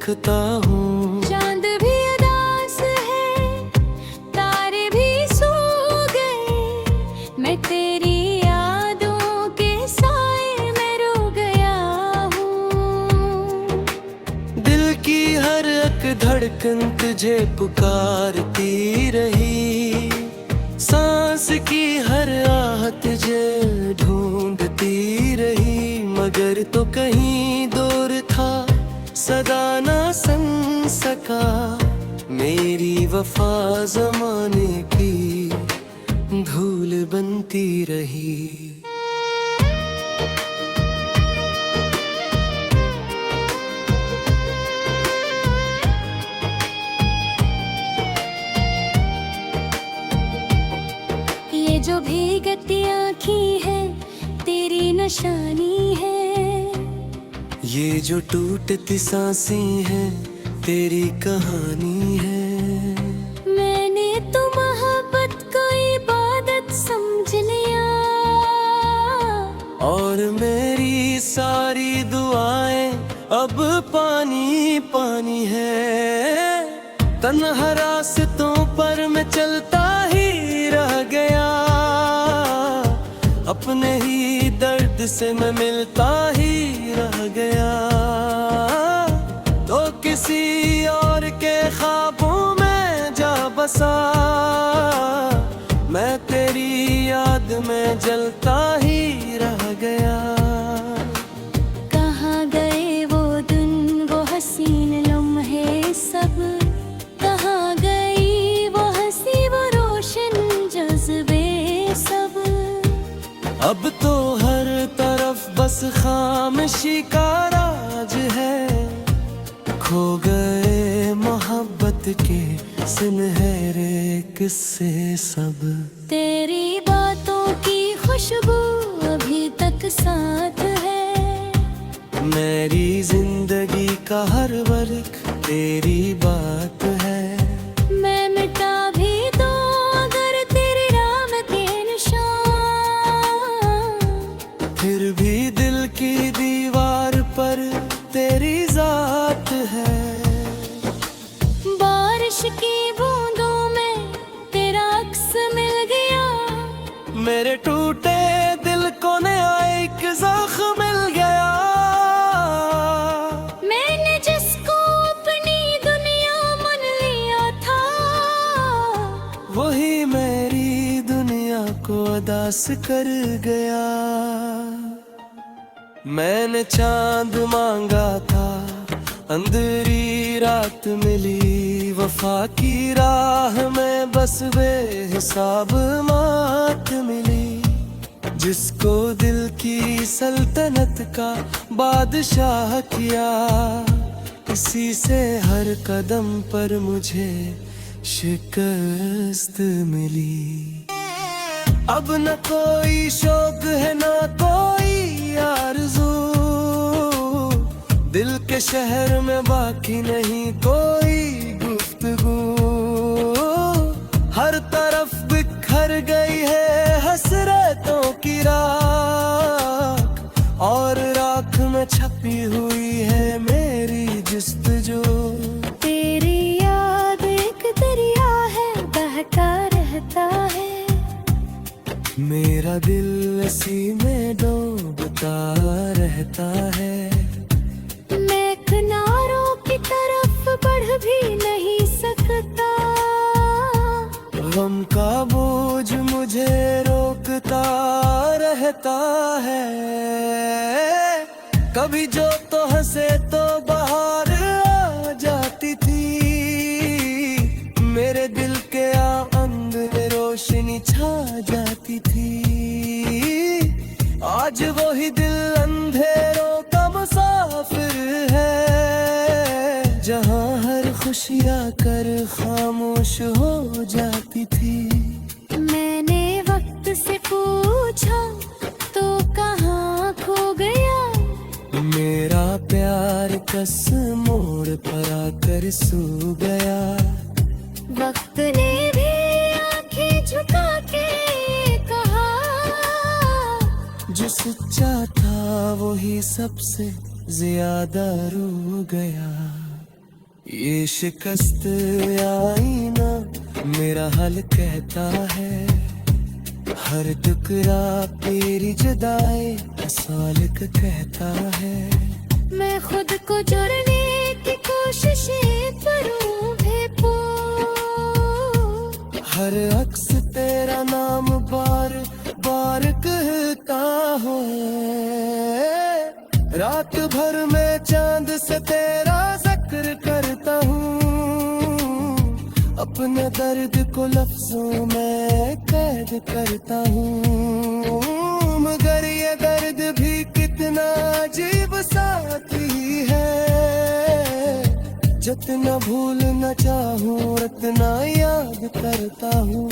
देखता हूँ। चांद भी उदास है, तारे भी सो गए, मैं तेरी यादों के साए में रो गया हूँ। दिल की हर एक धड़कन तुझे पुकारती रही, सांस की हर आह तुझे ढूंढती रही, मगर तो कहीं दूर था, सदा ना सुन सका मेरी वफा ज़माने की धूल बनती रही। ये जो भीगती आँखी है तेरी निशानी है, ये जो टूटती सांसें हैं तेरी कहानी है। मैंने तो मोहब्बत को इबादत समझ लिया, और मेरी सारी दुआएं अब पानी पानी है। तन्हा रास्तों पर मैं चलता ही रह गया, अपने ही दर्द से मैं मिलता ही रह गया। तो किसी और के ख्वाबों में जा बसा, मैं तेरी याद में जलता ही रह गया। कहाँ गए वो दिन वो हसीन लम्हे सब, कहाँ गई वो हंसी वो रोशन जज्बे सब। अब तो हर तरफ बस खामोशी का राज है, खो गए मोहब्बत के सुनहरे किस्से सब। तेरी बातों की खुशबू अभी तक साथ है, मेरी जिंदगी का हर वर्क तेरी बात है। मैं मिटा भी दो अगर तेरी राह के निशान, फिर भी दिल की दीवार पर तेरी जात है। बारिश की बूंदों में तेरा अक्स मिल गया, मेरे टूटे दिल को नया एक जख्म मिल गया। मैंने जिसको अपनी दुनिया मान लिया था, वही मेरी दुनिया को उदास कर गया। मैंने चांद मांगा था, अंधेरी रात मिली, वफा की राह में बस बेहिसाब मात मिली। जिसको दिल की सल्तनत का बादशाह किया, इसी से हर कदम पर मुझे शिकस्त मिली। अब न कोई शौक है न कोई आरज़ू, दिल के शहर में बाकी नहीं कोई गुफ्तगू। हर तरफ बिखर गई है हसरतों की राख, और राख में छपी हुई है मेरी जुस्तजू। तेरी याद एक दरिया है बहता रहता है, मेरा दिल इसी में डूबता रहता है। मैं किनारों की तरफ बढ़ भी नहीं सकता, गम का बोझ मुझे रोकता रहता है। कभी जो तो हंसे तो बाहर आ जाती थी, मेरे दिल के अंदर रोशनी छा जाती थी। आज वही दिल अंधेरों का मुसाफिर है, जहाँ हर खुशियाँ कर खामोश हो जाती थी। मैंने वक्त से पूछा तो कहाँ खो गया, मेरा प्यार कस मोड़ पर आकर सो गया। वक्त ने भी आंखें झुका के कहा, जो सच्चा था वही सबसे ज्यादा रो गया। ये शिकस्त आईना मेरा हाल कहता है, हर टुकड़ा तेरी जुदाई का सालिक कहता है। मैं खुद को जोड़ने की कोशिशें करूं बेपो, हर अक्स तेरा नाम बार बार कहता हूँ। रात भर में चांद से तेरा जिक्र करता हूँ, अपने दर्द को लफ्जों में कैद करता हूँ। मगर ये दर्द भी कितना अजीब साथी है, जितना भूलना चाहूँ उतना याद करता हूँ।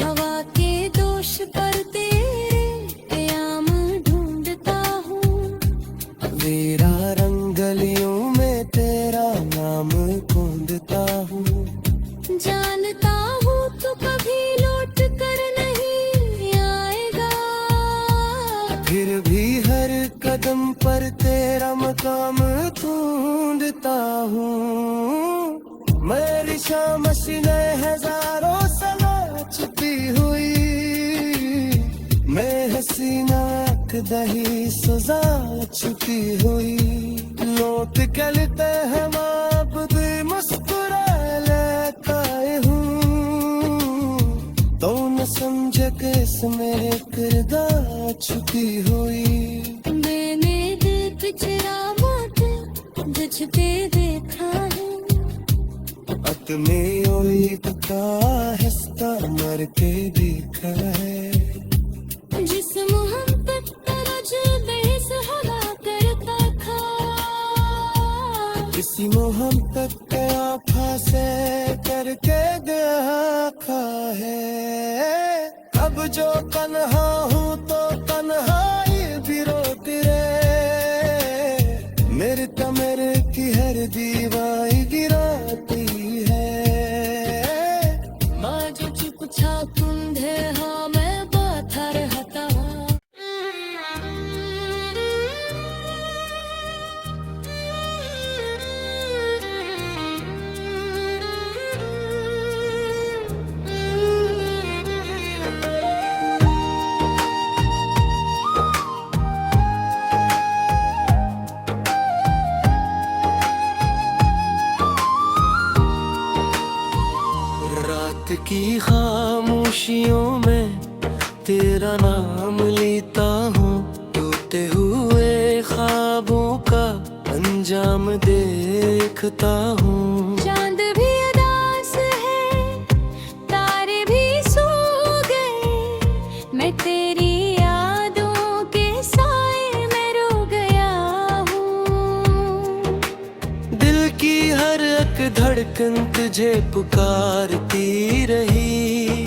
हवा के दोष पर तेरे कयाम ढूंढता हूँ, मेरा रंग गलियों में तेरा नाम ढूंढता हूँ। जानता हूँ तू कभी लौट कर नहीं आएगा, फिर भी हर कदम पर तेरा मकाम ढूंढता हूँ। मेरी शाम सीने हजारों सला छुपी हुई, मैं हसीना दही सजा छुपी हुई। लौट गलते हम आप भी मुस्कुरा लेता हूँ, तो न समझे किस मेरे किरदार छुपी हुई। मैंने दिल पिछड़ा मौत तुझ पे देखा है, अत में उम्मीद का हिस्सा मर के देखा है। जिस मोहब्बत तरज बेस हवा करता था, इसी मोहब्बत के आफा से करके देखा है। अब जो तन्हा हूँ तो तन्हाई भी रोती रे, मेरे की हर दीवाई गिराती है। माँ जो चुप छा कुंधे हाँ मैं बाथर हता। रात की खामोशियों में तेरा नाम लेता हूँ, टूटे हुए ख्वाबों का अंजाम देखता हूँ। चांद भी उदास है, तारे भी सो गए, मैं तेरी यादों के साए में रो गया हूँ। दिल की हर एक धड़कन तुझे पुकारती रही,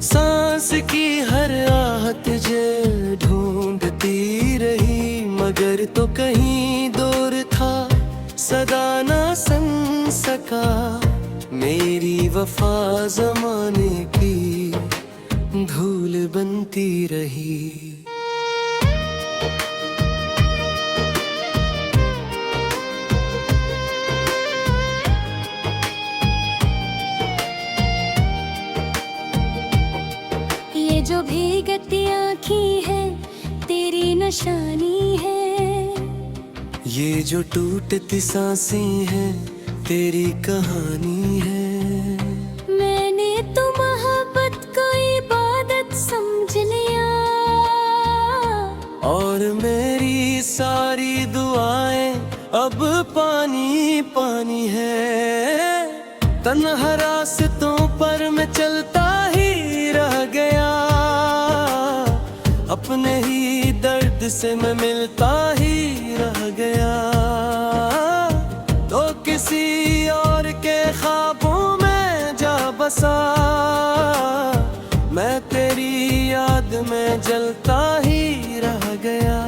सांस की हर आह तुझे ढूंढती रही। मगर तो कहीं दूर था, सदा ना सुन सका मेरी वफा जमाने की धूल बनती रही। ये जो भीगती आँखी है तेरी निशानी है, ये जो टूटती सांसें हैं तेरी कहानी है। मैंने तो मोहब्बत को इबादत समझ लिया, और मेरी सारी दुआएं अब पानी पानी है। तन्हा रास्तों पर मैं चलता ही रह गया, अपने ही दर्द से मैं मिलता ही रह गया। तो किसी और के ख्वाबों में जा बसा, मैं तेरी याद में जलता ही रह गया।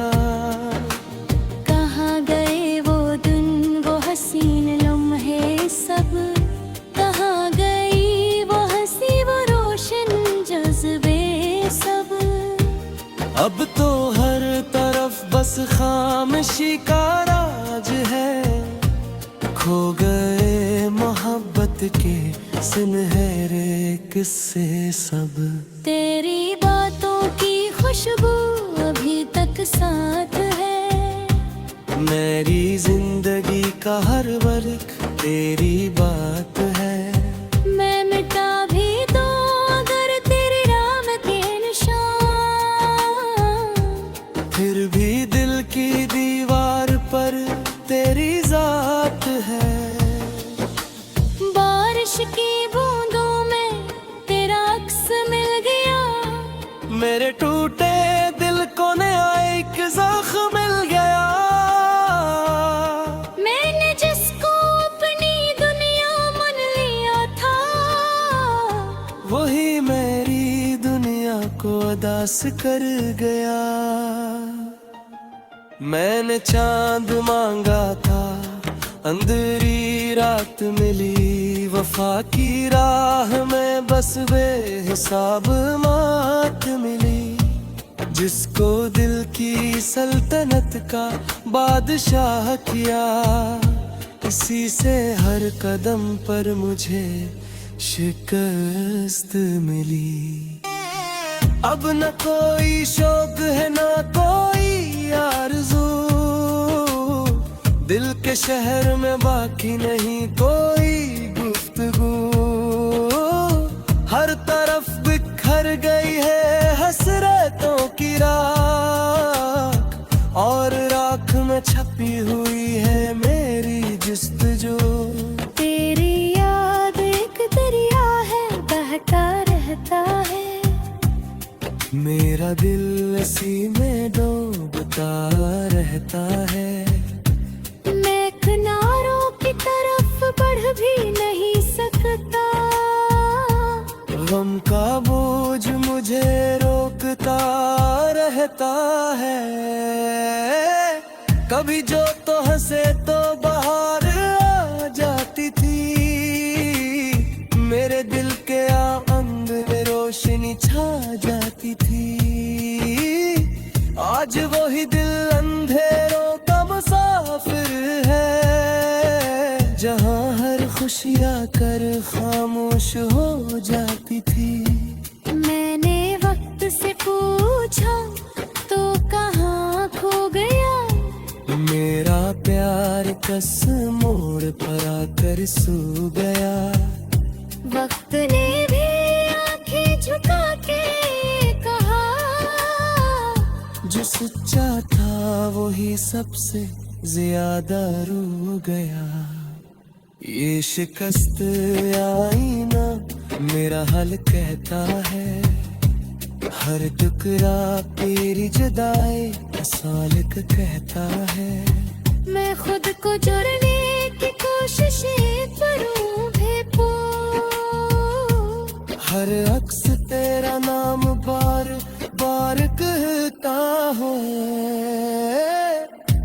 कहाँ गए वो दिन वो हसीन लम्हे सब, कहाँ गई वो हंसी वो रोशन जज्बे सब। अब तो हर तरफ बस खामोशी का राज है, खो गए के सुनहरे किस्से सब। तेरी बातों की खुशबू अभी तक साथ है, मेरी जिंदगी का हर वर्क तेरी बात है। मैं मिटा भी दूं अगर तेरे नाम के निशान, फिर भी दिल की दीवार पर तेरी जात है। बारिश की बूंदों में तेरा अक्स मिल गया, मेरे टूटे दिल को नया एक जख्म मिल गया। मैंने जिसको अपनी दुनिया मान लिया था, वही मेरी दुनिया को उदास कर गया। मैंने चांद मांगा था, अंधेरी रात मिली, वफा की राह में बस बेहिसाब मात मिली। जिसको दिल की सल्तनत का बादशाह किया, इसी से हर कदम पर मुझे शिकस्त मिली। अब न कोई शौक है न कोई आरज़ू, दिल के शहर में बाकी नहीं कोई गुफ्तगू। हर तरफ बिखर गई है हसरतों की राख, और राख में छपी हुई है मेरी जुस्तजू। तेरी याद एक दरिया है बहता रहता है, मेरा दिल इसी में डूबता रहता है। मैं किनारों की तरफ बढ़ भी नहीं सकता, गम का बोझ मुझे रोकता रहता है। कभी जो तो हंसे तो बाहर आ जाती थी, मेरे दिल के आंग में रोशनी छा जाती थी। आज वही दिल अंधेरों का मुसाफिर है, जहाँ हर खुशी आकर खामोश हो जाती थी। मैंने वक्त से पूछा तो कहाँ खो गया, मेरा प्यार कस मोड़ पर आकर सो गया। वक्त ने भी आंखें झुका के कहा, जो सच्चा था वही सबसे ज्यादा रो गया। ये शिकस्त आईना मेरा हाल कहता है, हर टुकड़ा तेरी जुदाई सालिक कहता है। मैं खुद को जोड़ने की कोशिशें करूं भेपो, हर अक्स तेरा नाम बार बार कहता हूँ।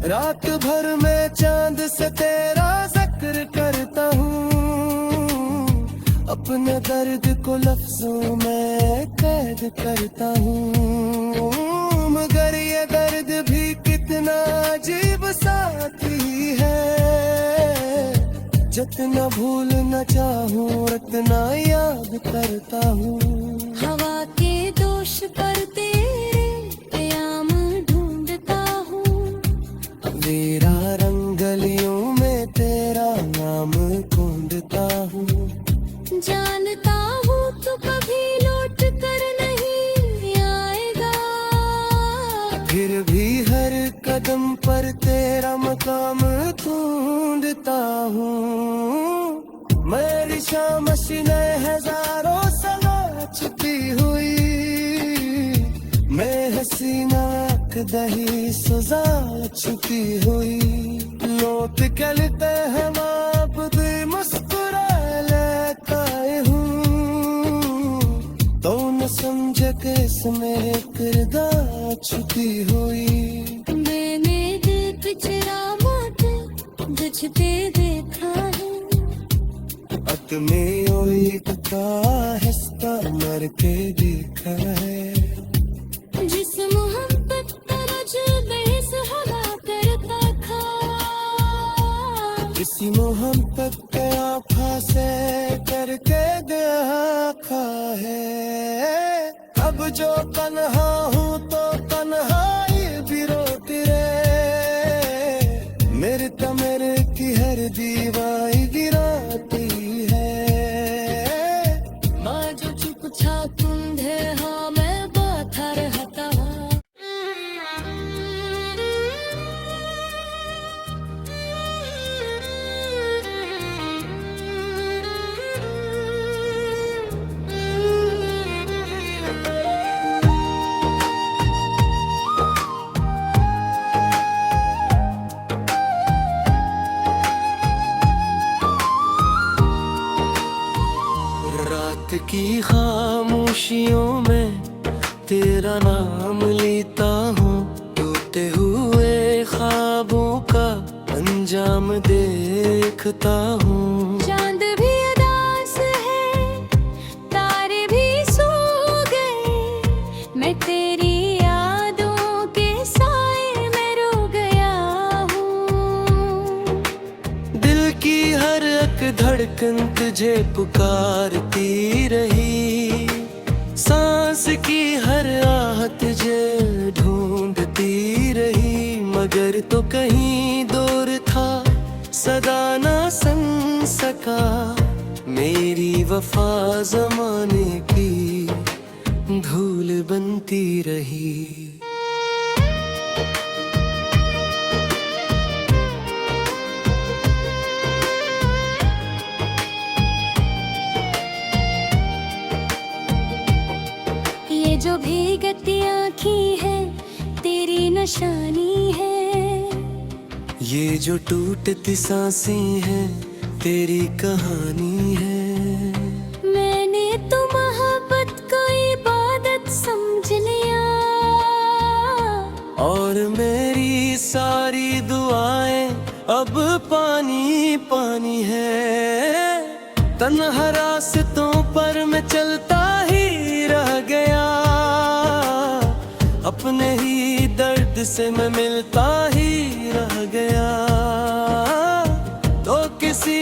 रात भर में चांद से तेरा जिक्र करता हूँ, अपने दर्द को लफ्जों में कैद करता हूँ। मगर ये दर्द भी कितना अजीब साथी है, जितना भूलना चाहूँ उतना याद करता हूँ। हवा के दोष पर तेरे प्याम ढूंढता हूँ, मेरा रंगलियों में तेरा नाम ढूंढता हूँ। जानता हूँ तू कभी लौट कर नहीं आएगा, फिर भी हर कदम पर तेरा मकाम ढूंढता हूँ। मेरी शाम सीने हजारों सला छुपी हुई, मैं हसीना दही सजा छुपी हुई। लौट चलते हैं आप मुस्कुरा लेता हूँ, तो न समझ कैसे मेरे किरदार छुपी हुई। मैंने दिल पिछड़ा मोटे तुझ पे देखा है, अत में एक का हिस्सा मर के देखा है। जिस मोहब्बत पर जो बेस हवा करता था, इस किसी मोहब्बत के फांसे करके देखा है। अब जो तन्हा हूँ तो तन्हाई भी रोती रे, मेरे की हर दीवाई गिराती है। माँ जो चुप छा कुंधे हाँ मैं बाथा रहता। रात की खामोशियों में तेरा नाम लेता हूँ, टूटे हुए ख्वाबों का अंजाम देखता हूँ। चांद भी उदास है, तारे भी सो गए, मैं तेरी यादों के साए में रो गया हूँ। दिल की हर एक धड़कन तुझे पुकारती रही, सांस की हर आह तुझे ढूंढती रही, मगर तो कहीं दूर था सदा ना संग सका। मेरी वफा जमाने की धूल बनती रही। ये जो भीगती आँखी है तेरी निशानी है, ये जो टूटती सांसें हैं तेरी कहानी है। मैंने तो मोहब्बत को इबादत समझ लिया, और मेरी सारी दुआएं अब पानी पानी है। तन्हा रास्तों पर मैं चलता ही रह गया, अपने ही दर्द से मैं मिलता ही रह गया। तो किसी